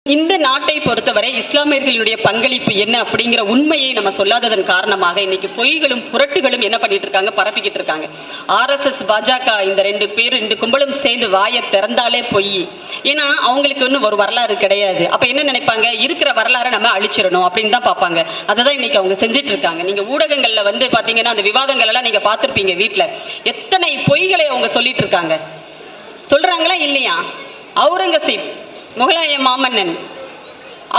இந்த நாட்டை பொறுத்தவரை இஸ்லாமியர்களுடைய பங்களிப்பு என்ன அப்படிங்கிற உண்மையை நம்ம சொல்லாததன் காரணமாக இன்னைக்கு பொய்களும் புரட்டுகளும் என்ன பண்ணிட்டு இருக்காங்க, பரப்பிக்கிட்டு இருக்காங்க. ஆர்எஸ்எஸ், பாஜக இந்த ரெண்டு கும்பலும் சேர்ந்து வாயை திறந்தாலே பொய். ஏன்னா அவங்களுக்கு இன்னும் ஒரு வரலாறு கிடையாது. அப்ப என்ன நினைப்பாங்க, இருக்கிற வரலாறை நம்ம அழிச்சிடணும் அப்படின்னு தான் பார்ப்பாங்க. அதுதான் இன்னைக்கு அவங்க செஞ்சுட்டு இருக்காங்க. நீங்க ஊடகங்கள்ல பாத்தீங்கன்னா அந்த விவாதங்கள் எல்லாம் நீங்க பார்த்திருப்பீங்க. வீட்டுல எத்தனை பொய்களை அவங்க சொல்லிட்டு இருக்காங்க. சொல்றாங்களா இல்லையா? அவுரங்கசீப், முகலாய மாமன்னன்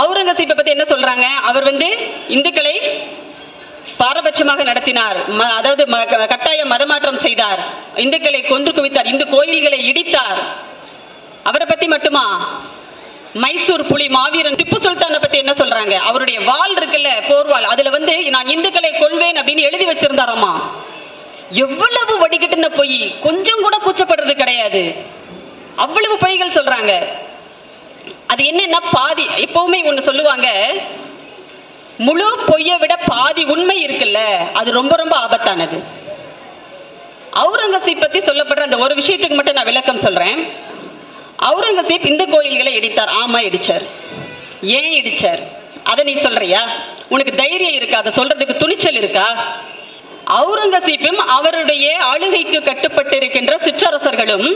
அவுரங்கசீப்பை பத்தி என்ன சொல்றாங்க? அவர் இந்துக்களை பாரபட்சமாக நடத்தினார், அதாவது கட்டாய மதமாற்றம் செய்தார், இந்துக்களை கொன்று குவித்தார், இந்து கோயில்களை இடித்தார். அவரை பத்தி மட்டுமா? மைசூர் புலி மாவீரன் திப்பு சுல்தானை பத்தி என்ன சொல்றாங்க? அவருடைய வாள் இருக்குல்ல, போர்வாள், அதுல நான் இந்துக்களை கொள்வேன் அப்படின்னு எழுதி வச்சிருந்தாராமா. எவ்வளவு வடிகட்டின பொய், கொஞ்சம் கூட கூச்சப்படுறது கிடையாது. அவ்வளவு பொய்கள் சொல்றாங்க. அது என்னன்னா பாதி. எப்பவுமே ஒண்ணு சொல்லுவாங்க, முழு பொய்யை விட பாதி உண்மை இருக்குல்ல, அது ரொம்ப ரொம்ப ஆபத்தானது. அவுரங்கசீப் பத்தி சொல்லப்படுற அந்த ஒரு விஷயத்துக்கு மட்டும் நான் விளக்கம் சொல்றேன். அவுரங்கசீப் இந்து கோயில்களை இடித்தார். ஆமா, இடிச்சார். ஏன் இடிச்சார் அதை நீ சொல்றியா? உனக்கு தைரியம் இருக்கா? அதை சொல்றதுக்கு துணிச்சல் இருக்கா? அவுரங்கசீப்பும் அவருடைய ஆளுகைக்கு கட்டுப்பட்டு இருக்கின்ற சிற்றரசர்களும்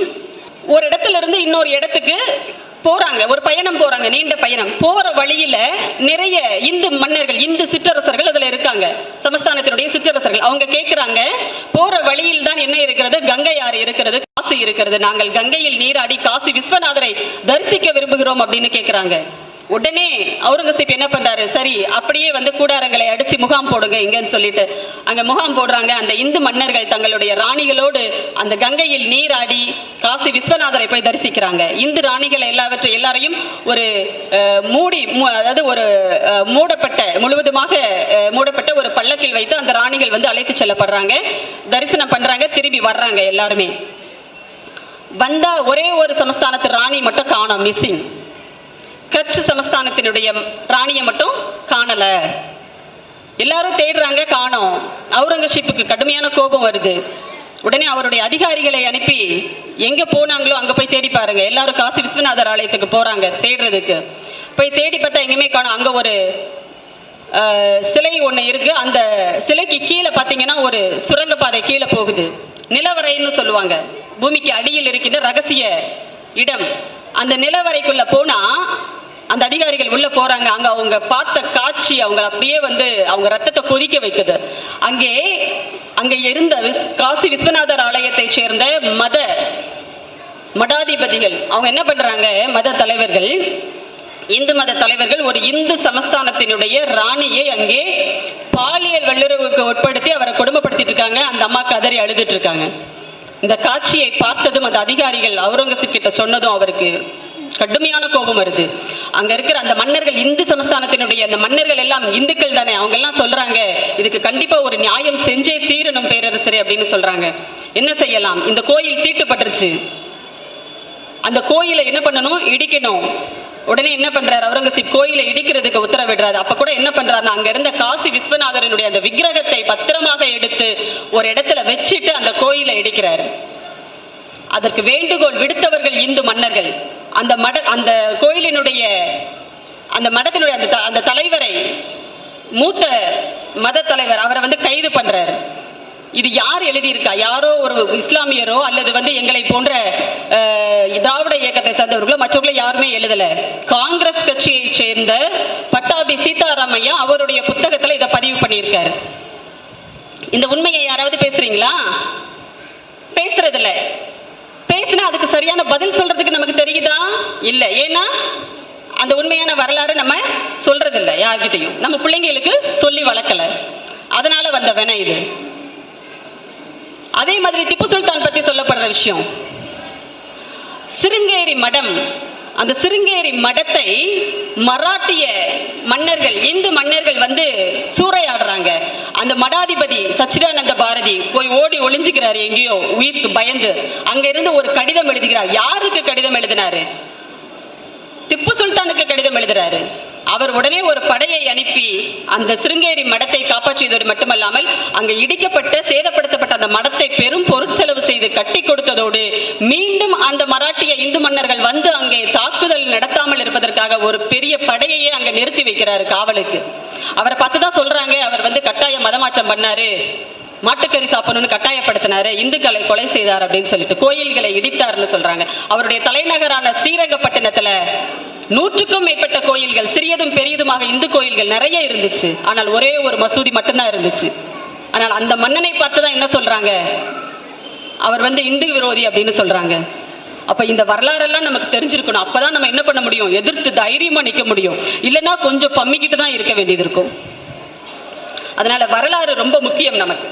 ஒரு இடத்துல இருந்து இன்னொரு இடத்துக்கு போறாங்க, ஒரு பயணம் போறாங்க, நீண்ட பயணம். போற வழியில நிறைய இந்து மன்னர்கள், இந்து சிற்றரசர்கள் அதுல இருக்காங்க, சமஸ்தானத்தினுடைய சிற்றரசர்கள். அவங்க கேட்கிறாங்க, போற வழியில் தான் என்ன இருக்கிறது? கங்கை ஆறு இருக்கிறது, காசி இருக்கிறது, நாங்கள் கங்கையில் நீராடி காசி விஸ்வநாதரை தரிசிக்க விரும்புகிறோம் அப்படின்னு கேட்கிறாங்க. உடனே அவுரங்கசீப் என்ன பண்றாரு, சரி அப்படியே கூடாரங்களை அடிச்சு முகாம் போடுங்க இங்கன்னு சொல்லிட்டு அங்க முகாம் போடுறாங்க. அந்த இந்து மன்னர்கள் தங்களுடைய ராணிகளோடு அந்த கங்கையில் நீராடி காசி விஸ்வநாதரை போய் தரிசிக்கிறாங்க. இந்து ராணிகள் எல்லாரையும் ஒரு அதாவது ஒரு முழுவதுமாக மூடப்பட்ட ஒரு பல்லக்கில் வைத்து அந்த ராணிகள் அழைத்து செல்லப்படுறாங்க, தரிசனம் பண்றாங்க, திரும்பி வர்றாங்க. எல்லாருமே வந்தா ஒரே ஒரு சமஸ்தானத்து ராணி மட்டும் காணோம், மிஸ்ஸிங். கட்ச் சமஸ்தானத்தினுடைய ராணியை மட்டும் காணல. எல்லாரும் தேடுறாங்க, காணோம். அவுரங்கசீப்புக்கு கடுமையான கோபம் வருது. உடனே அவருடைய அதிகாரிகளை அனுப்பி எங்க போனாங்களோ அங்க போய் தேடி பாருங்க. எல்லாரும் காசி விஸ்வநாதர் ஆலயத்துக்கு போறாங்க தேடுறதுக்கு. போய் தேடி பார்த்தா எங்குமே காணோம். அங்க ஒரு சிலை ஒண்ணு இருக்கு. அந்த சிலைக்கு கீழே பாத்தீங்கன்னா ஒரு சுரங்கப்பாதை கீழே போகுது. நிலவரைன்னு சொல்லுவாங்க, பூமிக்கு அடியில் இருக்கின்ற ரகசிய இடம். அந்த நிலவரைக்குள்ள போனா அந்த அதிகாரிகள் உள்ள போறாங்க. அங்க அவங்க பார்த்த காட்சி அவங்க அப்படியே அவங்க ரத்தத்தை கொதிக்க வைக்குது. அங்கே இருந்த காசி விஸ்வநாதர் ஆலயத்தை சேர்ந்த மடாதிபதிகள் அவங்க என்ன பண்றாங்க, மத தலைவர்கள், இந்து மத தலைவர்கள் ஒரு இந்து சமஸ்தானத்தினுடைய ராணியை அங்கே பாலியல் வல்லுறவுக்கு உட்படுத்தி அவரை கொடுமைப்படுத்திட்டு இருக்காங்க. அந்த அம்மா கதறி அழுதுட்டு இருக்காங்க. இந்த காட்சியை பார்த்ததும் அந்த அதிகாரிகள் அவுரங்கசீப் கிட்ட சொன்னதும் அவருக்கு கடுமையான கோபம் வருது. அங்க இருக்கிற அந்த மன்னர்கள், இந்து சமஸ்தானத்தினுடைய அந்த மன்னர்கள் எல்லாம் இந்துக்கள் தானே, அவங்க எல்லாம் சொல்றாங்க, இதுக்கு கண்டிப்பா ஒரு நியாயம் செஞ்சே தீரணும் பேரரசரே அப்படின்னு சொல்றாங்க. என்ன செய்யலாம்? இந்த கோயில் தீட்டுப்பட்டுருச்சு, அந்த கோயிலை என்ன பண்ணணும்? இடிக்கணும். உடனே என்ன பண்றாரு அவுரங்கசீப்? கோயிலை இடிக்கிறதுக்கு உத்தரவிடுறாரு. அப்ப கூட என்ன பண்றாரு, அங்க இருந்த காசி விஸ்வநாதரனுடைய அந்த விக்கிரகத்தை பத்திரமாக எடுத்து ஒரு இடத்துல வச்சுட்டு அந்த கோயிலை இடிக்கிறாரு. அதற்கு வேண்டுகோள் விடுத்தவர்கள் இந்து மன்னர்கள். அந்த கோயிலினுடைய அந்த மடத்தினுடைய அந்த தலைவரை, மூத்த மத தலைவர், அவரை கைது பண்றாரு. இது யார் எழுதியிருக்கா? யாரோ ஒரு இஸ்லாமியரோ அல்லது எங்களை போன்ற திராவிட இயக்கத்தை சேர்ந்தவர்களோ மற்றவர்களோ யாருமே எழுதல. காங்கிரஸ் கட்சியை சேர்ந்த பட்டாபி சீதாராமையா அவருடைய புத்தகத்துல இதை பதிவு பண்ணியிருக்காரு. இந்த உண்மையை யாராவது பேசுறீங்களா? பேசுறது இல்ல. பேசினா அதுக்கு சரியான பதில் சொல்றதுக்கு நமக்கு தெரியுதா? இல்ல. ஏன்னா அந்த உண்மையான வரலாறு நம்ம சொல்றது இல்லை யார்கிட்டையும், நம்ம பிள்ளைங்களுக்கு சொல்லி வளர்க்கல. அதனால வந்த வேணா இது. அதே மாதிரி திப்பு சுல்தான் பத்தி சொல்லப்படுற விஷயம், சிருங்கேரி மடம். அந்த சிருங்கேரி மடத்தை மராட்டிய மன்னர்கள், இந்து மன்னர்கள் சூறையாடுறாங்க. அந்த மடாதிபதி சச்சிதானந்த பாரதி போய் ஓடி ஒளிஞ்சுக்கிறாரு எங்கேயோ, உயிருக்கு பயந்து. அங்க இருந்து ஒரு கடிதம் எழுதுகிறார். யாருக்கு கடிதம் எழுதினாரு? திப்பு சுல்தானுக்கு கடிதம் எழுதுறாரு. அவர் உடனே ஒரு படையை அனுப்பி அந்த சிருங்கேரி மடத்தை காப்பாற்றியதோடு மட்டுமல்லாமல் அங்கு இடிக்கப்பட்ட சேதப்படுத்தப்பட்ட அந்த மடத்தை பெரும் பொருட்செலவு செய்து கட்டி கொடுத்ததோடு மீண்டும் அந்த மராட்டிய இந்து மன்னர்கள் வந்து அங்கே தாக்குதல் நடத்தாமல் இருப்பதற்காக ஒரு பெரிய படையையே அங்க நிறுத்தி வைக்கிறாரு காவலுக்கு. அவரை பார்த்துதான் சொல்றாங்க, அவர் வந்து கட்டாய மதமாற்றம் பண்ணாரு, மாட்டுக்கறி சாப்பிடணும்னு கட்டாயப்படுத்தினாரு, இந்துக்களை கொலை செய்தார் அப்படின்னு சொல்லிட்டு கோயில்களை இடித்தார்னு சொல்றாங்க. அவருடைய தலைநகரான ஸ்ரீரங்கப்பட்டினத்துல 100க்கும் மேற்பட்ட கோயில்கள், சிறியதும் பெரியதுமாக இந்து கோயில்கள் நிறைய இருந்துச்சு. ஆனால் ஒரே ஒரு மசூதி மட்டும்தான் இருந்துச்சு. ஆனால் அந்த மன்னனை பார்த்துதான் என்ன சொல்றாங்க, அவர் வந்து இந்து விரோதி அப்படின்னு சொல்றாங்க. அப்ப இந்த வரலாறெல்லாம் நமக்கு தெரிஞ்சிருக்கணும். அப்பதான் நம்ம என்ன பண்ண முடியும், எதிர்த்து தைரியமா நிக்க முடியும். இல்லைன்னா கொஞ்சம் பம்மிக்கிட்டு தான் இருக்க வேண்டியது இருக்கும். அதனால வரலாறு ரொம்ப முக்கியம் நமக்கு.